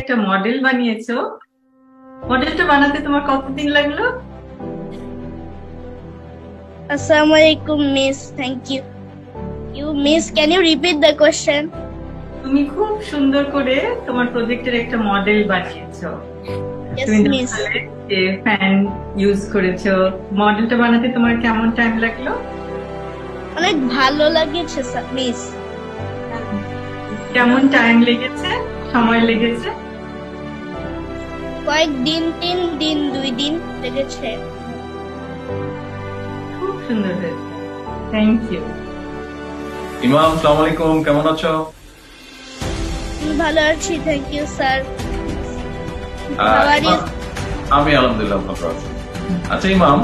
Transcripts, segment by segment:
একটা মডেল বানিয়েছো। মডেলটা বানাতে তোমার কতদিন লাগলো? Assalamualaikum, Miss. Thank you. Miss, can you repeat the question? তুমি খুব সুন্দর করে তোমার প্রজেক্টের একটা মডেল বানিয়েছো। Yes, তুমি Miss. দেখালে যে ফ্যান ইউজ করেছো। মডেলটা বানাতে তোমার কেমন টাইম লাগলো? অনেক ভালো লাগছে, মিস। কেমন টাইম লেগেছে, সময় লেগেছে? কয়েকদিন, 3 দিন, 2 দিন লেগেছে। খুব সুন্দর হয়েছে, থ্যাংক ইউ। ইমাম, আসসালামু আলাইকুম, কেমন আছো? ভালো আছি, থ্যাংক ইউ স্যার। ইমাম, আমি আলহামদুলিল্লাহ ভালো আছি। আচ্ছা ইমাম,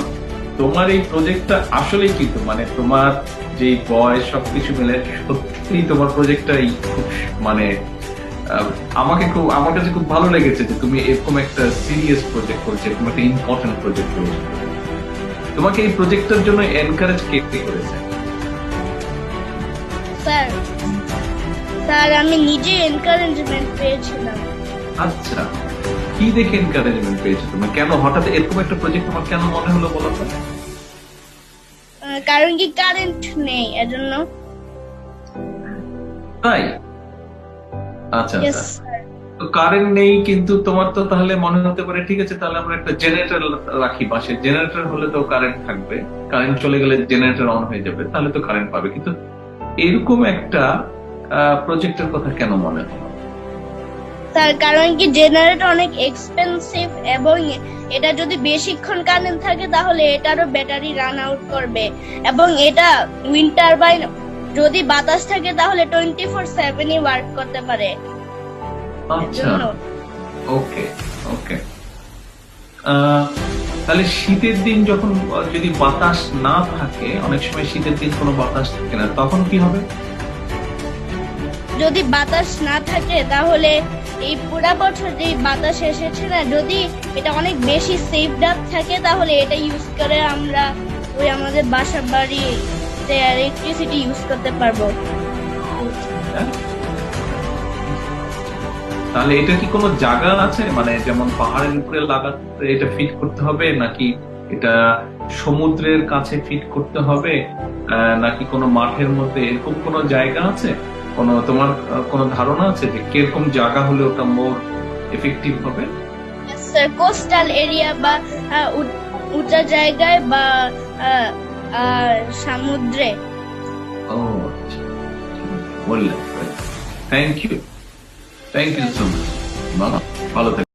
তোমার এই প্রজেক্টটা আসলে কি, তো মানে তোমার যে বয়স সবকিছু মিলে সত্যি তোমার প্রজেক্টটা খুব মানে আমার কাছে খুব ভালো লেগেছে যে তুমি এরকম একটা সিরিয়াস প্রজেক্ট করছো, এরকম একটা ইম্পর্টেন্ট প্রজেক্ট করছো। তোমাকে এই প্রজেক্টের জন্য এনকারেজ কে করেছে? স্যার স্যার আমি নিজে এনকারেজমেন্ট পেয়েছিলাম। আচ্ছা, কি দেখে এনকারেজমেন্ট পেয়েছো তোমার? কেন হঠাৎ এরকম একটা প্রজেক্ট তোমার কেন মনে হলো বলো তো? কারণ কি কারেন্ট নেই, এজন্য। তাই? আচ্ছা Yes, আচ্ছা, স্যার। তো কারেন্ট নেই কিন্তু তোমার তো তাহলে মনে হতে পারে ঠিক আছে তাহলে আমরা একটা জেনারেটর রাখি পাশে, জেনারেটর হলে তো কারেন্ট থাকবে, কারেন্ট চলে গেলে জেনারেটর অন হয়ে যাবে, তাহলে তো কারেন্ট পাবে। কিন্তু এরকম একটা প্রজেক্টের কথা কেন মনে হলো? স্যার কারণ কি জেনারেটর অনেক এক্সপেন্সিভ, এবং এটা যদি বেশিক্ষণ কারেন্ট থাকে তাহলে এটারও ব্যাটারি রান আউট করবে, এবং এটা উইন্ড টারবাইন যদি বাতাস থাকে তাহলে 24/7 ওয়ার্ক করতে পারে। আচ্ছা, এজন্য ওকে ওকে। তাহলে শীতের দিন যখন যদি বাতাস না থাকে, অনেক সময় শীতের দিন কোনো বাতাস থাকে না, তখন কি হবে? যদি বাতাস না থাকে তাহলে এই পুরা বছর যে বাতাস এসেছে না, যদি এটা অনেক বেশি সেফড আপ থাকে তাহলে এটা ইউজ করে আমরা ওই আমাদের বাসা বাড়ি ইলেকট্রিসিটি ইউজ করতে পারবো। হ্যাঁ? তাহলে এটা কি কোনো জায়গা আছে, মানে যেমন পাহাড়ের উপরে লাগাতে এটা ফিট করতে হবে, নাকি এটা সমুদ্রের কাছে ফিট করতে হবে, নাকি কোনো মাঠের মধ্যে, এরকম কোনো জায়গা আছে? তোমার কোনো ধারণা আছে যে কিরকম জায়গা হলে ওটা মোর এফেক্টিভ হবে? স্যার কোস্টাল এরিয়া বা উঁচা জায়গায় বা আহ, সমুদ্রে। ও আচ্ছা, বললেন। Thank you, thank you so much. ভালো থাকবেন।